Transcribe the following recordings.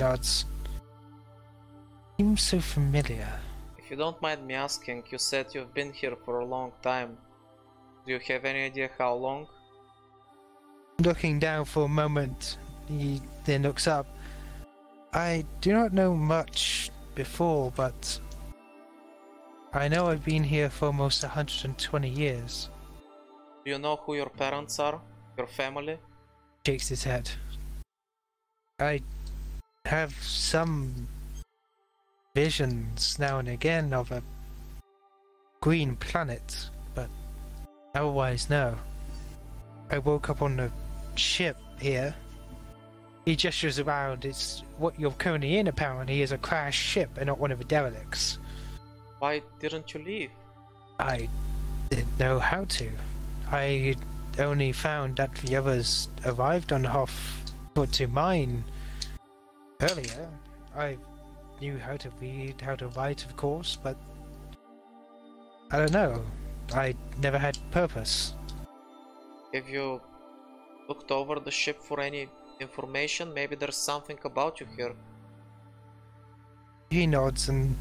nods. Seems so familiar. If you don't mind me asking, you said you've been here for a long time. Do you have any idea how long? Looking down for a moment, he then looks up. I do not know much before, but I know I've been here for almost 120 years. Do you know who your parents are? Your family? Shakes his head. I have some visions now and again of a green planet, but otherwise no. I woke up on a ship here. He gestures around. It's what you're currently in, apparently, is a crashed ship and not one of the derelicts. Why didn't you leave? I didn't know how to. I only found that the others arrived on Hoth to mine earlier. I knew how to read, how to write, of course, but I don't know. I never had purpose. Have you looked over the ship for any information? Maybe there's something about you here. He nods and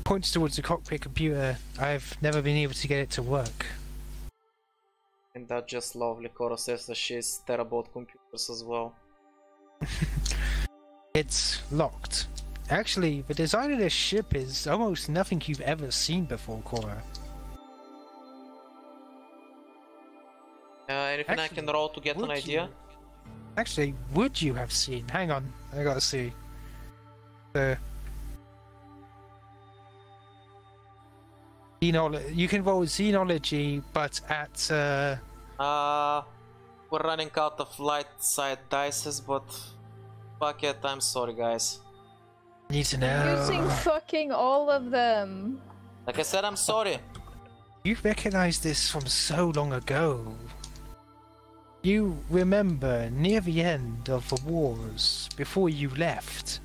points towards the cockpit computer. I've never been able to get it to work. And that's just lovely. Cora says that she's terrible at computers as well. It's locked. Actually, the design of this ship is almost nothing you've ever seen before, Cora. Anything I can roll to get an idea? Actually, would you have seen? Hang on, I gotta see. You can roll Xenology, but at we're running out of light side dices, but fuck it, I'm sorry guys. Need to know. Using fucking all of them. Like I said, I'm sorry. You recognize this from so long ago. You remember near the end of the wars, before you left,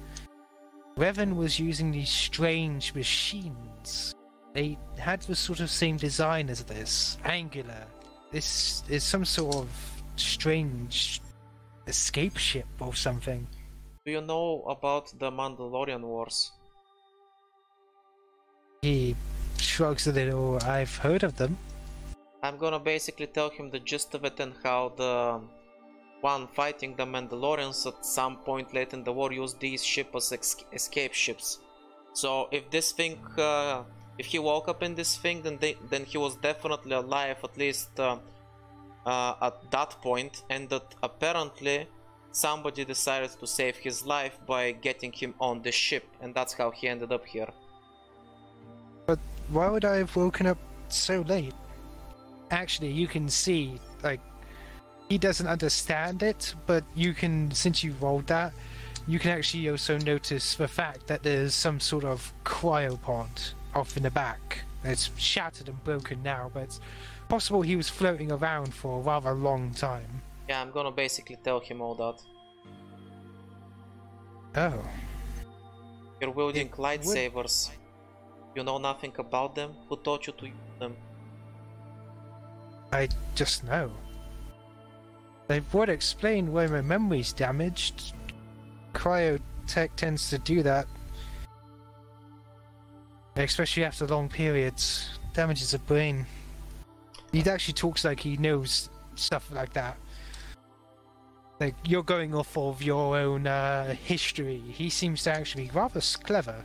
Revan was using these strange machines. They had the sort of same design as this, angular. This is some sort of strange escape ship or something. Do you know about the Mandalorian wars? He shrugs a little. I've heard of them. I'm gonna basically tell him the gist of it and how the one fighting the Mandalorians at some point late in the war used these ships as escape ships. So if this thing, if he woke up in this thing, then he was definitely alive, at least at that point, and that apparently somebody decided to save his life by getting him on the ship, and that's how he ended up here. But why would I have woken up so late? Actually, you can see, like, he doesn't understand it, but you can, since you rolled that, you can actually also notice the fact that there's some sort of cryopod off in the back. It's shattered and broken now, but it's possible he was floating around for a rather long time. Yeah, I'm gonna basically tell him all that. Oh. You're wielding lightsabers. You know nothing about them? Who taught you to use them? I just know. They would explain why my memory's damaged. Cryotech tends to do that. Especially after long periods. Damages the brain. He actually talks like he knows stuff like that. Like, you're going off of your own history. He seems to actually be rather clever.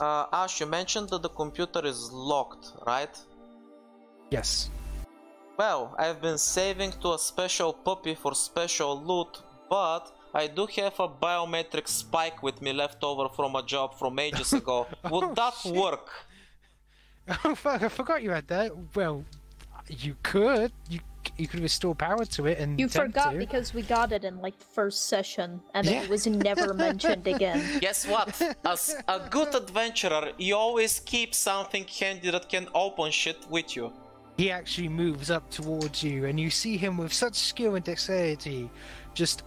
Ash, you mentioned that the computer is locked, right? Yes. Well, I've been saving to a special puppy for special loot, but I do have a biometric spike with me left over from a job from ages ago. Would that work? Oh fuck, I forgot you had that. Well, you could. You could restore power to it and... You forgot because we got it in, like, the first session, and Yeah. it was never mentioned again. Guess what? As a good adventurer, you always keep something handy that can open shit with you. He actually moves up towards you, and you see him with such skill and dexterity, just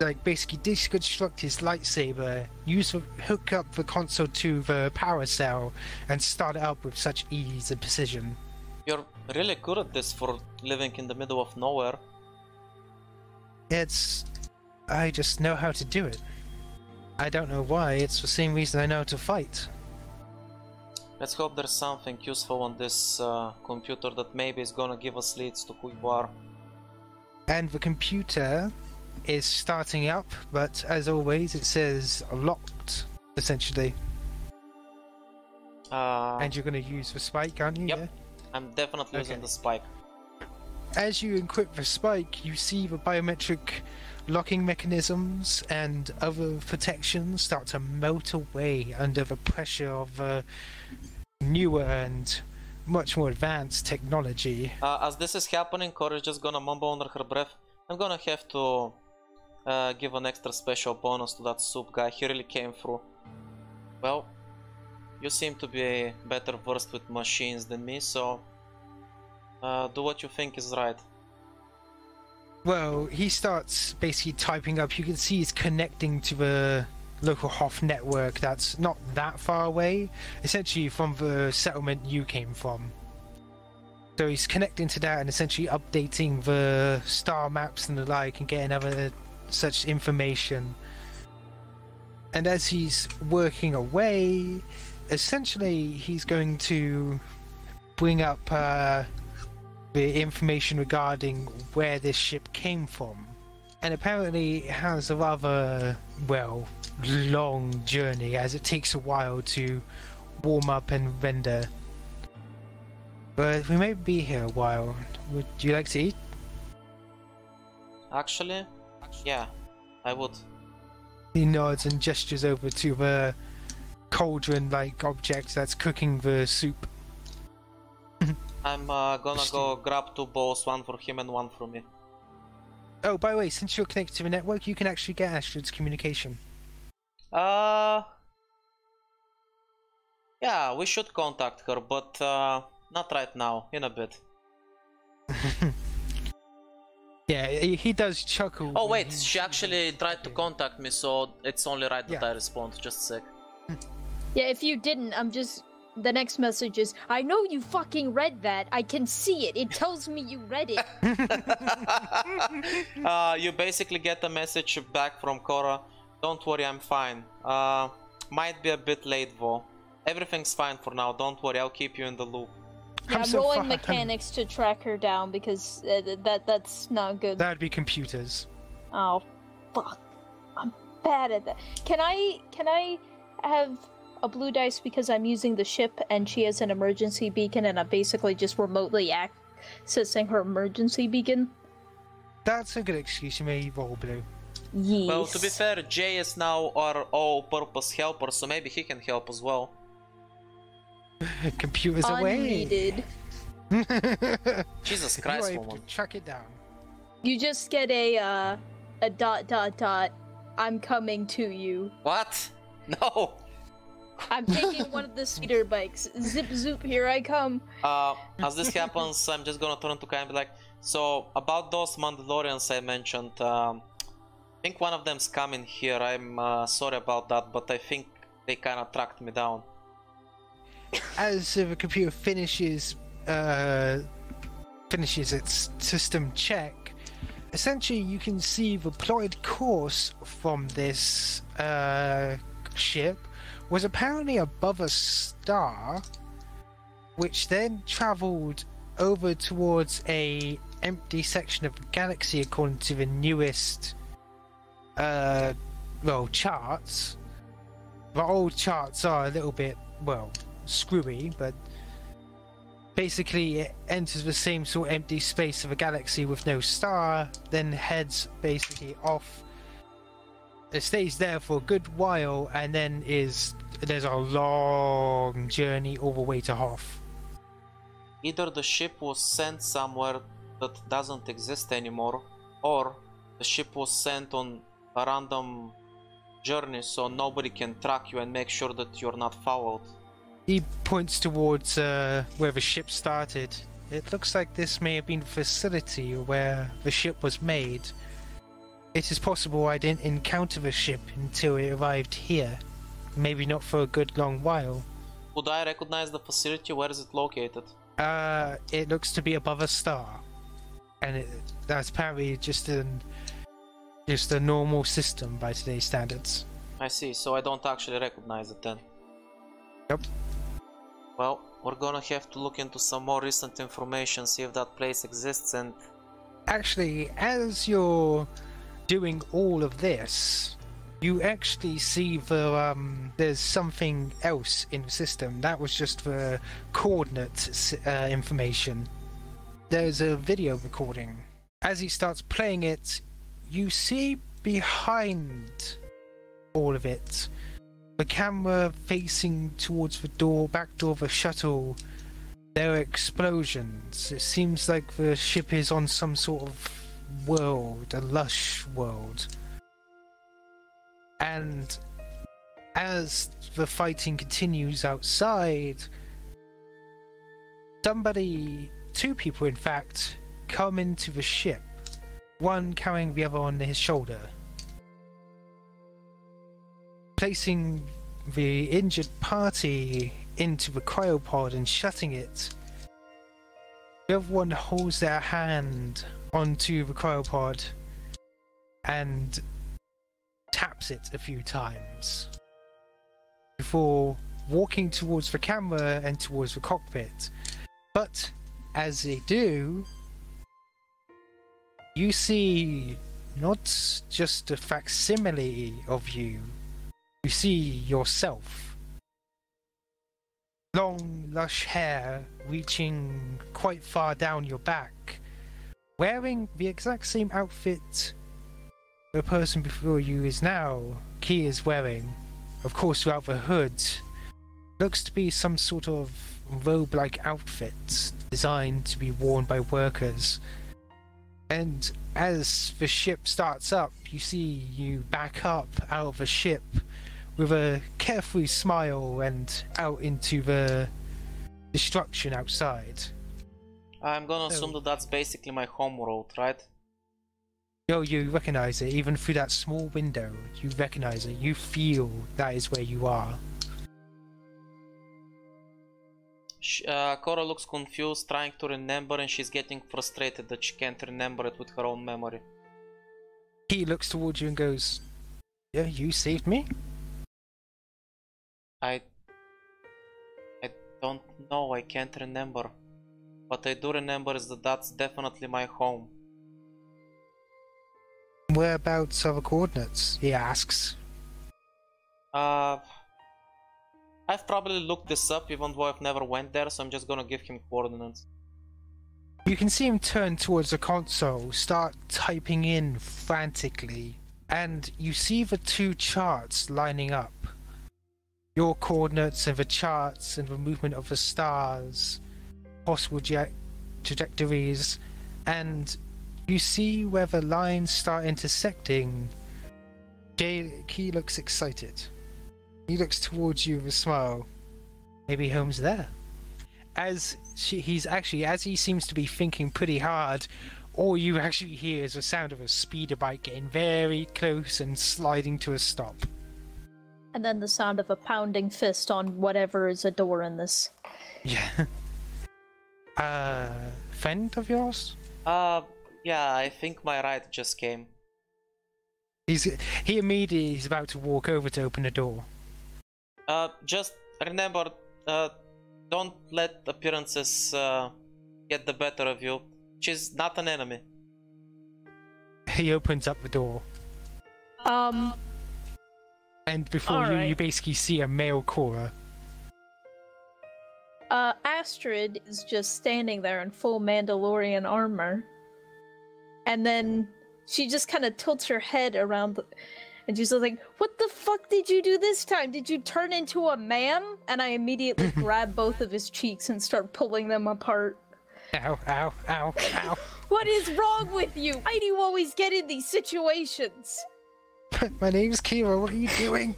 like basically deconstruct his lightsaber, hook up the console to the power cell, and start it up with such ease and precision. You're really good at this for living in the middle of nowhere. I just know how to do it. I don't know why, it's the same reason I know how to fight. Let's hope there's something useful on this computer that maybe is gonna give us leads to who you are. And the computer is starting up, but as always it says locked, essentially. And you're going to use the spike, aren't you? Yep. Yeah? I'm definitely using the spike. As you equip the spike, you see the biometric locking mechanisms and other protections start to melt away under the pressure of newer and much more advanced technology. As this is happening, Korax is just gonna mumble under her breath. I'm gonna have to give an extra special bonus to that soup guy. He really came through. Well, you seem to be better versed with machines than me, so do what you think is right. Well, he starts basically typing up. You can see he's connecting to the local Hoth network that's not that far away, essentially from the settlement you came from. So he's connecting to that and essentially updating the star maps and the like and getting other such information. And as he's working away, essentially he's going to bring up the information regarding where this ship came from. And apparently it has a rather, well, long journey, as it takes a while to warm up and render. But we may be here a while. Would you like to eat? Actually, yeah, I would. He nods and gestures over to the cauldron-like object that's cooking the soup. I'm gonna go grab 2 bowls, one for him and one for me. Oh, by the way, since you're connected to the network, you can actually get Astrid's communication. Yeah, we should contact her, but not right now, in a bit. Yeah, he does chuckle. Oh wait, she actually tried to contact me, so it's only right that I respond. Just a sec. Yeah, if you didn't, the next message is, I know you fucking read that. I can see it. It tells me you read it. You basically get a message back from Cora. Don't worry, I'm fine. Might be a bit late though. Everything's fine for now. Don't worry, I'll keep you in the loop. Yeah, I'm rolling mechanics to track her down because that's not good. That'd be computers. Oh, fuck. I'm bad at that. Can I have a blue dice because I'm using the ship and she has an emergency beacon and I'm basically just remotely accessing her emergency beacon? That's a good excuse. You may roll blue. Yes. Well, to be fair, Jay is now our all-purpose helper, so maybe he can help as well. Computers away. Unneeded. Jesus Christ, woman. Track it down. You just get a ... I'm coming to you. What? No! I'm taking one of the speeder bikes. Zip zoop, here I come. As this happens, I'm just gonna turn to Kains and be like, so, about those Mandalorians I mentioned, I think one of them's coming here. I'm sorry about that, but I think they kinda tracked me down. As the computer finishes its system check, essentially you can see the plotted course from this ship was apparently above a star, which then travelled over towards a empty section of the galaxy according to the newest charts. The old charts are a little bit, screwy, but basically it enters the same sort of empty space of a galaxy with no star, then heads basically off. It stays there for a good while, and then there's a long journey all the way to Hoth. Either the ship was sent somewhere that doesn't exist anymore, or the ship was sent on a random journey so nobody can track you and make sure that you're not followed. He points towards where the ship started. It looks like this may have been the facility where the ship was made. It is possible I didn't encounter the ship until it arrived here. Maybe not for a good long while. Would I recognize the facility? Where is it located? It looks to be above a star. And that's apparently just a normal system by today's standards. I see, so I don't actually recognize it then. Yep. Well, we're gonna have to look into some more recent information, see if that place exists, and... Actually, as you're doing all of this, you actually see there's something else in the system. That was just the coordinate information. There's a video recording. As he starts playing it, you see behind all of it, the camera facing towards the back door of the shuttle, there are explosions. It seems like the ship is on some sort of world, a lush world. And as the fighting continues outside, two people in fact, come into the ship, one carrying the other on his shoulder, placing the injured party into the cryopod and shutting it. The other one holds their hand onto the cryopod and taps it a few times before walking towards the camera and towards the cockpit. But as they do, you see not just a facsimile of you, you see yourself. Long, lush hair reaching quite far down your back, wearing the exact same outfit the person before you is now, Key is wearing. Of course, without the hood, looks to be some sort of robe-like outfit designed to be worn by workers. And as the ship starts up, you see you back up out of the ship with a carefree smile and out into the destruction outside. I'm gonna assume that that's basically my home world, right? Yo, you recognize it, even through that small window. You recognize it, you feel that is where you are. Cora looks confused, trying to remember, and she's getting frustrated that she can't remember it with her own memory. He looks towards you and goes, "Yeah, you saved me?" I don't know, I can't remember. What I do remember is that that's definitely my home. Whereabouts are the coordinates? He asks. I've probably looked this up even though I've never went there, so I'm just gonna give him coordinates. You can see him turn towards the console, start typing in frantically, and you see the two charts lining up. Your coordinates and the charts and the movement of the stars, possible trajectories, and you see where the lines start intersecting. Key looks excited. He looks towards you with a smile. Maybe home's there. As he seems to be thinking pretty hard, all you actually hear is the sound of a speeder bike getting very close and sliding to a stop. And then the sound of a pounding fist on whatever is a door in this. Yeah. Friend of yours? Yeah, I think my ride just came. He immediately is about to walk over to open the door. Just remember, don't let appearances get the better of you. She's not an enemy. He opens up the door. And before you basically see a male Cora. Astrid is just standing there in full Mandalorian armor. And then she just kind of tilts her head around and she's like, "What the fuck did you do this time? Did you turn into a man?" And I immediately grab both of his cheeks and start pulling them apart. Ow, ow, ow, ow. What is wrong with you? Why do you always get in these situations? My name's Kira, what are you doing?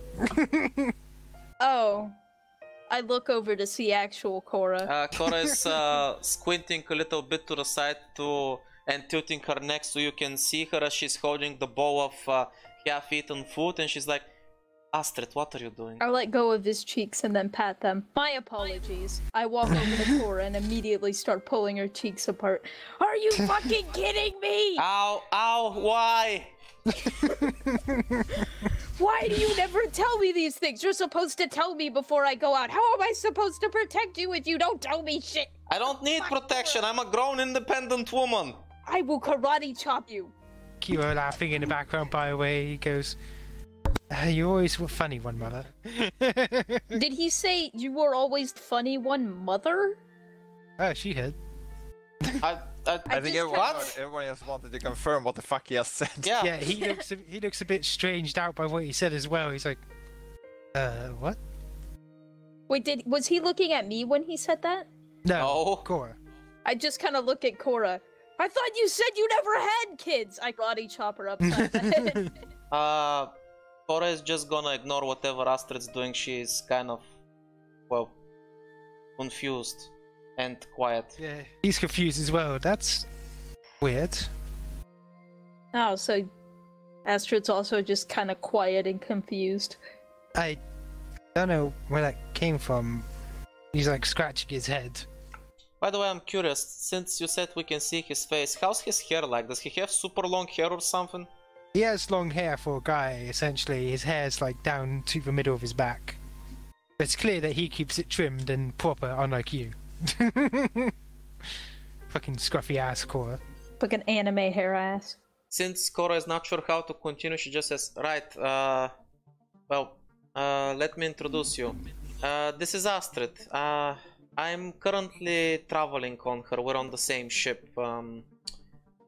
Oh. I look over to see actual Cora. Cora is squinting a little bit to the side and tilting her neck so you can see her as she's holding the bowl of half-eaten food, and she's like, "Astrid, what are you doing?" I let go of his cheeks and then pat them. My apologies. I walk over to Cora and immediately start pulling her cheeks apart. Are you fucking kidding me? Ow, ow, why? Why do you never tell me these things? You're supposed to tell me before I go out. How am I supposed to protect you if you don't tell me shit? I don't need protection. I'm a grown, independent woman. I will karate chop you. Kyo laughing in the background, by the way, he goes, "You always were funny one, mother." Did he say you were always funny one, mother? Oh, she had. I think everyone just wanted to confirm what the fuck he has said. Yeah. Yeah, he looks a bit stranged out by what he said as well. He's like, what? Wait, was he looking at me when he said that? No. Cora. I just kind of look at Cora. I thought you said you never had kids! I karate chop her upside the head. Cora is just gonna ignore whatever Astrid's doing. She's kind of, well, confused and quiet. Yeah, he's confused as well. That's weird. Oh, so Astrid's also just kind of quiet and confused. I don't know where that came from. He's like scratching his head. By the way, I'm curious, since you said we can see his face, how's his hair like? Does he have super long hair or something? He has long hair for a guy, essentially. His hair's like down to the middle of his back. It's clear that he keeps it trimmed and proper, unlike you. Fucking scruffy ass Cora. Fucking anime hair ass. Since Cora is not sure how to continue, she just says, right, let me introduce you. This is Astrid. I'm currently traveling on her. We're on the same ship.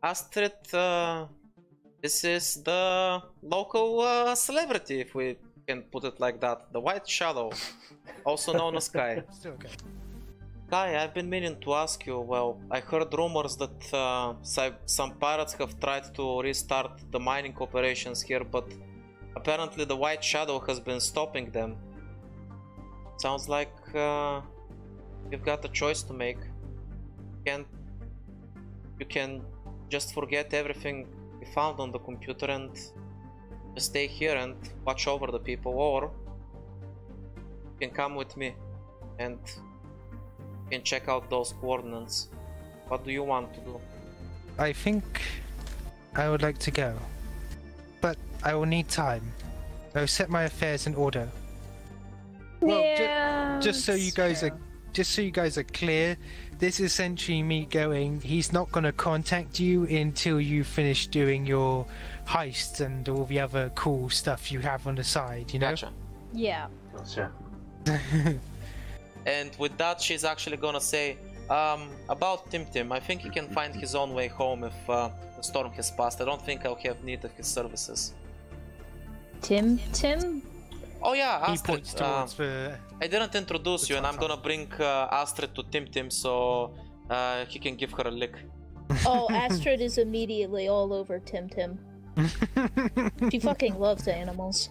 Astrid, this is the local celebrity, if we can put it like that. The White Shadow, also known as Kai. Still okay. Kai, I've been meaning to ask you, well, I heard rumors that some pirates have tried to restart the mining operations here, but apparently the White Shadow has been stopping them. Sounds like you've got a choice to make. You can just forget everything you found on the computer and just stay here and watch over the people, or you can come with me and you can check out those coordinates. What do you want to do? I think I would like to go, but I will need time. I will set my affairs in order. Well, Yeah. just so you guys are clear, this is essentially me going. He's not going to contact you until you finish doing your heists and all the other cool stuff you have on the side. You know. Gotcha. Yeah. Gotcha. And with that, she's actually gonna say, about Tim, I think he can find his own way home if the storm has passed. I don't think I'll have need of his services. Tim? Oh yeah, He Astrid. points towards the. I didn't introduce you, and I'm gonna bring Astrid to Tim so he can give her a lick. Oh, Astrid is immediately all over Tim. She fucking loves animals.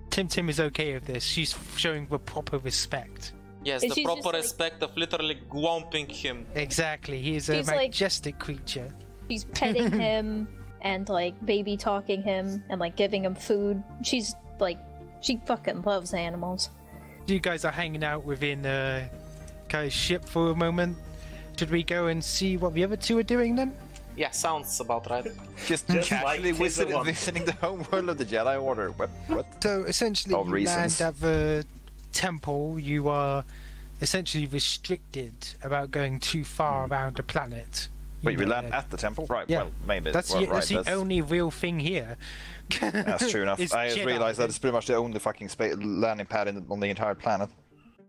Tim is okay with this. She's showing the proper respect. Yes, And the she's proper just like- respect of literally gwomping him. Exactly. He is a She's like- majestic creature. She's petting him and like baby talking him and like giving him food. She's like, she fucking loves animals. You guys are hanging out within Kai's ship for a moment. Should we go and see what the other two are doing then? Yeah, sounds about right. Just Just casually like Tis the One. visiting the homeworld of the Jedi Order. What? So essentially, Of you reasons. land at the temple. You are essentially restricted about going too far around the planet. Wait, we You know, land at the temple? Right, Yeah. well, maybe. That's, well, that's right, the only real thing here. That's true enough. It's I just Jedi. realized that it's pretty much the only fucking landing pad on the entire planet.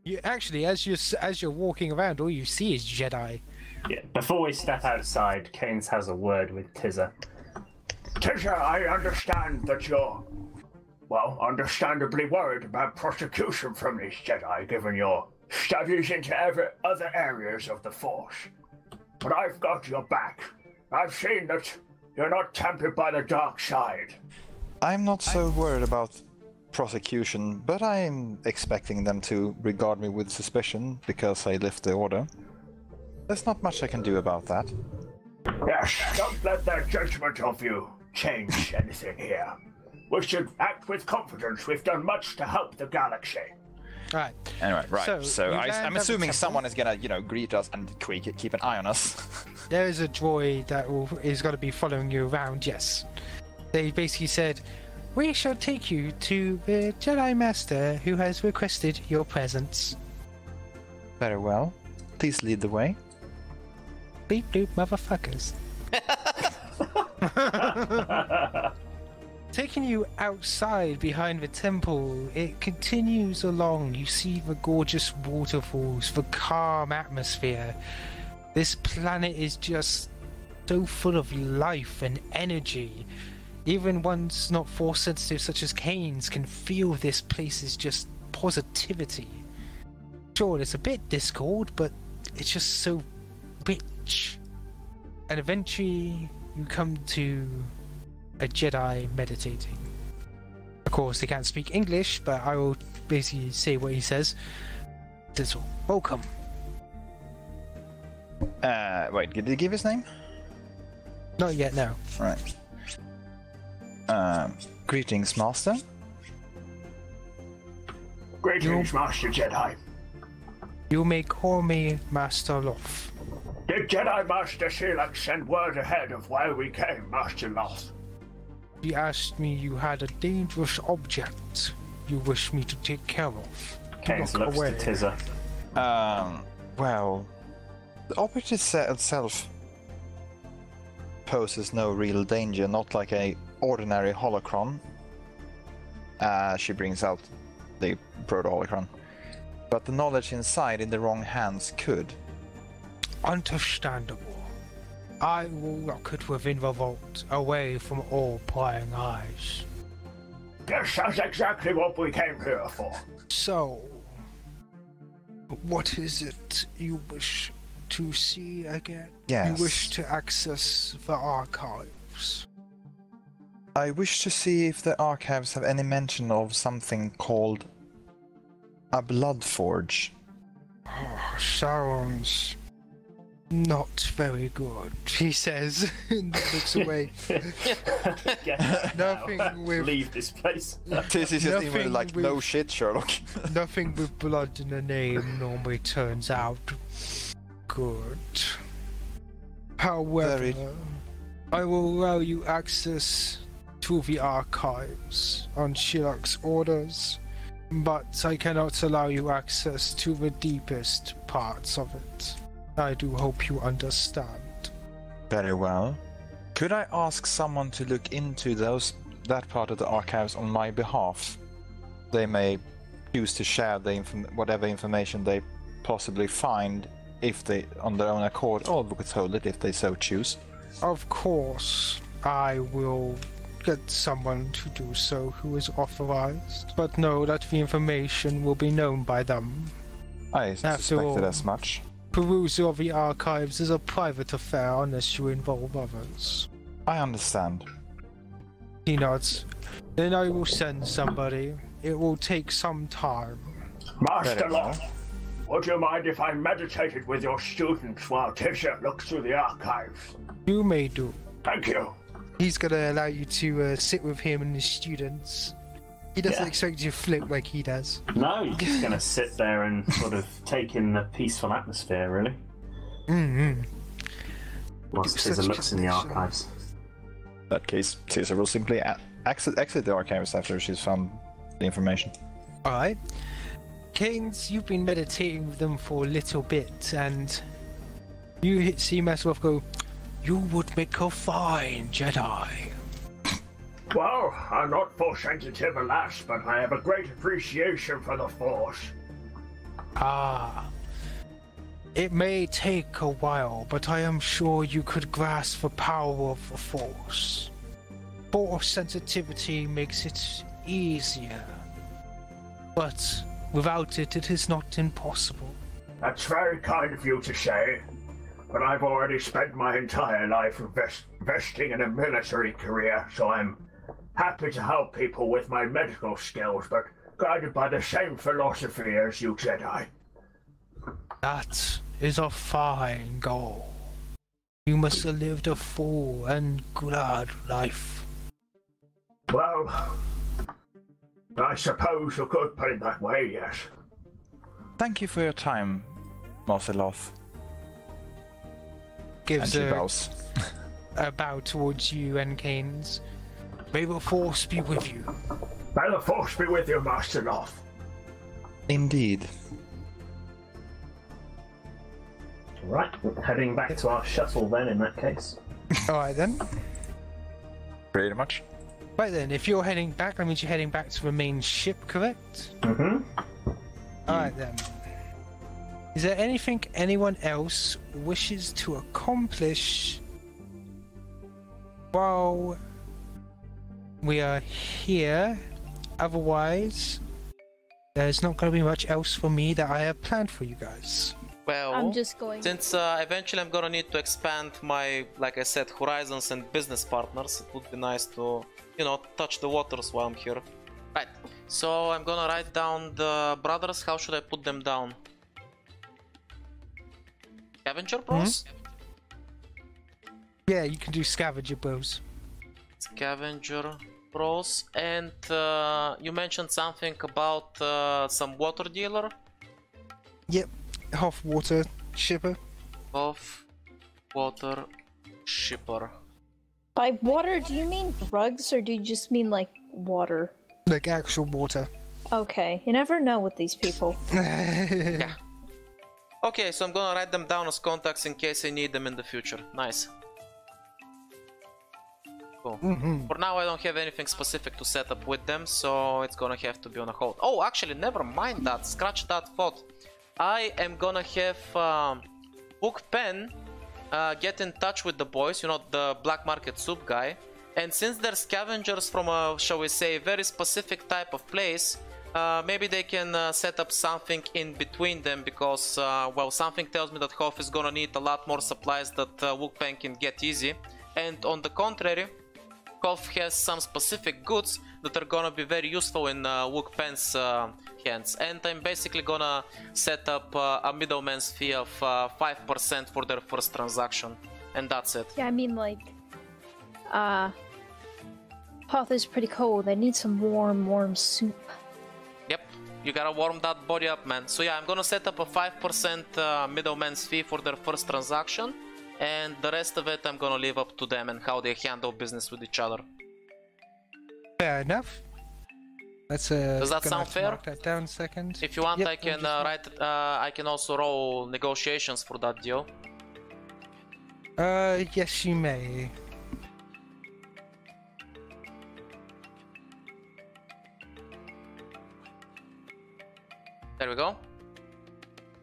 You actually, as you're walking around, all you see is Jedi. Yeah. Before we step outside, Kains has a word with Tizza. Tisha, I understand that you're, well, understandably worried about prosecution from these Jedi, given your studies into other areas of the Force. But I've got your back. I've seen that you're not tempted by the dark side. I'm not so worried about prosecution, but I'm expecting them to regard me with suspicion because I lift the order. There's not much I can do about that. Yes, don't let their judgment of you change anything here. We should act with confidence. We've done much to help the galaxy. Right. Anyway, right. So you land I'm at the assuming temple. someone is gonna, greet us and keep an eye on us. There is a droid that is going to be following you around. Yes. They basically said, we shall take you to the Jedi Master who has requested your presence. Very well. Please lead the way. Beep doop, motherfuckers. Taking you outside behind the temple, it continues along. You see the gorgeous waterfalls, the calm atmosphere. This planet is just so full of life and energy. Even ones not force sensitive such as Kains can feel this place is just positivity. Sure, it's a bit discord, but it's just so rich. And eventually you come to a Jedi meditating. Of course, they can't speak English, but I will basically say what he says. Says, welcome. Wait, did he give his name? Not yet, no. Right. Greetings, Master. Greetings, Master Jedi. You may call me Master Loth. Did Jedi Master Silex send word ahead of why we came, Master Loth? He asked me you had a dangerous object you wish me to take care of. Kains looks to Tizza. Well, the object itself poses no real danger, not like a ordinary holocron. She brings out the proto-holocron. But the knowledge inside in the wrong hands could. Understandable. I will lock it within the vault, away from all prying eyes. Yes, that's exactly what we came here for. So, what is it you wish to see again? Yes. You wish to access the archives? I wish to see if the archives have any mention of something called a blood forge. Oh, sounds not very good, he says, and looks away. Nothing with... Leave this place. This is just even like, with- no shit, Sherlock. Nothing with blood in the name normally turns out good. However, Very- I will allow you access to the archives on Shilak's orders, but I cannot allow you access to the deepest parts of it. I do hope you understand. Very well. Could I ask someone to look into that part of the archives on my behalf? They may choose to share the whatever information they possibly find if they, on their own accord, or withhold it if they so choose. Of course, I will get someone to do so who is authorized, but know that the information will be known by them. I After suspected all, as much. perusal of the archives is a private affair unless you involve others. I understand. He nods. Then I will send somebody. It will take some time. Master Very well. Loth, would you mind if I meditated with your students while Tisha looks through the archives? You may do. Thank you. He's gonna allow you to sit with him and his students. He doesn't Yeah. expect you to float like he does. No, you're just going to sit there and sort of take in the peaceful atmosphere, really. Mm-hmm. Whilst Such Tizza looks in the connection. archives. In that case, Caesar will simply exit the archives after she's found the information. Alright. Kains, you've been meditating with them for a little bit, and you see myself go, you would make a fine Jedi. Well, I'm not force sensitive, alas, but I have a great appreciation for the Force. Ah. It may take a while, but I am sure you could grasp the power of the Force. Force sensitivity makes it easier. But without it, it is not impossible. That's very kind of you to say, but I've already spent my entire life investing in a military career, so I'm happy to help people with my medical skills, but guided by the same philosophy as you Jedi. That is a fine goal. You must have lived a full and glad life. Well, I suppose you could put it that way, yes. Thank you for your time, Master Loth. And Gives she a bows. bow towards you and Kains. May the force be with you. May the force be with you, Master Loth. Indeed. Right, heading back to our shuttle then in that case. Alright then. Pretty much. Right then, if you're heading back, that means you're heading back to the main ship, correct? Mm-hmm. Alright then. Is there anything anyone else wishes to accomplish while we are here? Otherwise, there's not going to be much else for me that I have planned for you guys. Well, I'm just going. since eventually I'm gonna need to expand my, like I said, horizons and business partners, it would be nice to, you know, touch the waters while I'm here. Right, so I'm gonna write down the brothers. How should I put them down? Scavenger Bros? Yeah, you can do scavenger bros. Scavenger Bros. And you mentioned something about some water dealer? Yep, half water shipper. Of water shipper. By water, do you mean drugs or do you just mean like water? Like actual water. Okay, you never know with these people. Yeah. Okay, so I'm gonna write them down as contacts in case I need them in the future. Nice. Cool. For now I don't have anything specific to set up with them, so it's gonna have to be on a hold. Oh, actually, never mind that. Scratch that thought. I am gonna have Book Pen get in touch with the boys, you know, the black market soup guy. And since they're scavengers from a, shall we say, very specific type of place, maybe they can set up something in between them, because, well, something tells me that Hoff is gonna need a lot more supplies that Book Pen can get easy. And on the contrary, Hoff has some specific goods that are gonna be very useful in Wook Pen's hands. And I'm basically gonna set up a middleman's fee of 5% for their first transaction. And that's it. Yeah, I mean like, Hoth is pretty cold. I need some warm soup. Yep, you gotta warm that body up, man. So yeah, I'm gonna set up a 5% middleman's fee for their first transaction. And the rest of it I'm gonna leave up to them and how they handle business with each other. Fair enough. That's Does that gonna sound have to fair? mark that down a second. If you want, Yep, I can just- write. I can also roll negotiations for that deal. Yes, you may. There we go.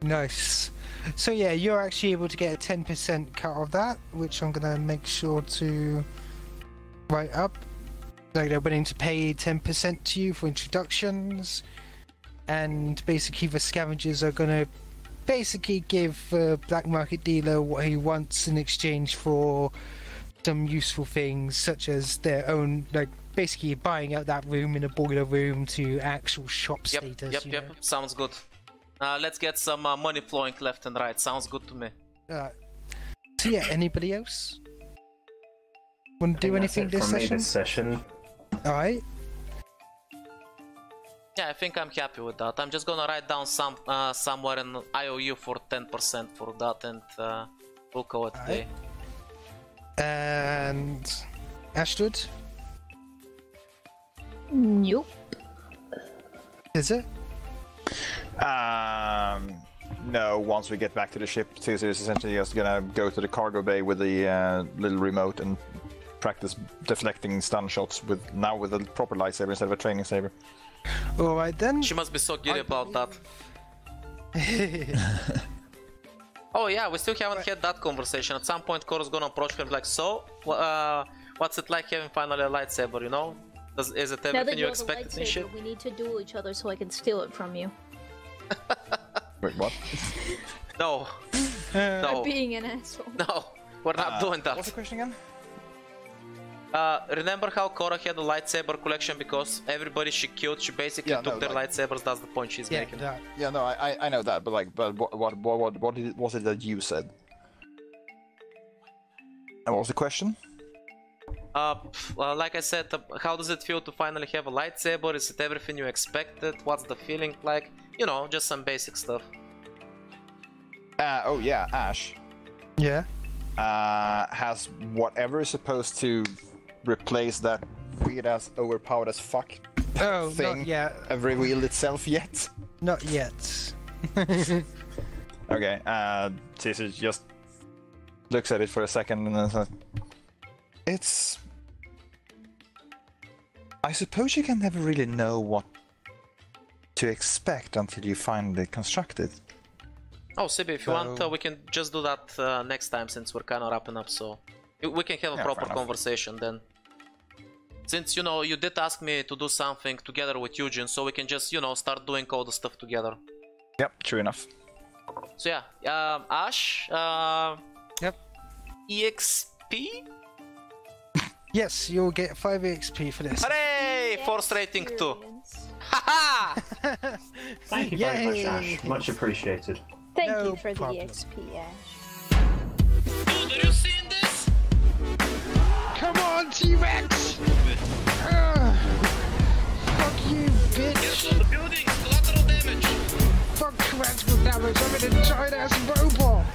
Nice. So yeah, you're actually able to get a 10% cut of that, which I'm gonna make sure to write up. Like they're willing to pay 10% to you for introductions, and basically the scavengers are gonna basically give the black market dealer what he wants in exchange for some useful things, such as their own, like basically buying out that room in a boiler room to actual shop status. you know? Sounds good. Let's get some money flowing left and right. Sounds good to me. So yeah, anybody else want to do anything this from me session? this session. Alright. Yeah, I think I'm happy with that. I'm just gonna write down some somewhere in IOU for 10% for that, and we'll call it a day. And Astrid, Nope. is it? No, once we get back to the ship, Caesar is essentially just gonna go to the cargo bay with the little remote and practice deflecting stun shots with a proper lightsaber instead of a training saber. Alright then. She must be so giddy about that. Oh yeah, we still haven't had that conversation. At some point, Cora's gonna approach her and be like, so, what's it like having finally a lightsaber, you know? Is it Now that everything you you have a expected and shit? lightsaber, we need to duel each other so I can steal it from you. Wait, what? No. I'm No. being an asshole. No. We're not doing What's the that. question again? Remember how Cora had a lightsaber collection because everybody she killed, she basically Yeah, took no, their like- lightsabers. That's the point she's Yeah, making. that. Yeah, no, I know that, but what was it that you said? And what was the question? Well, like I said, how does it feel to finally have a lightsaber? Is it everything you expected? What's the feeling like? You know, just some basic stuff. Oh yeah, Ash Yeah. has whatever is supposed to replace that weird ass, overpowered as fuck Oh, thing not yet. have revealed itself yet? Not yet. Okay, Caesar just looks at it for a second and then says, it's... I suppose you can never really know what to expect until you finally construct it. Oh, Sibby, if you want, we can just do that next time since we're kind of wrapping up, so we can have a proper conversation then. Since, you know, you did ask me to do something together with Eugene, so we can just, you know, start doing all the stuff together. Yep, true enough. So yeah, Ash, Yep. EXP? Yes, you'll get 5 XP for this. Hooray! Force rating 2. Experience. Haha! Thank you very much, Yay. Ash. Much appreciated. Thank No you for problem. the EXP, Ash. Dude, are you seeing this? Come on, T-Rex! Fuck you, bitch! Get on the buildings, collateral damage. Fuck collateral damage, I'm an giant ass robot!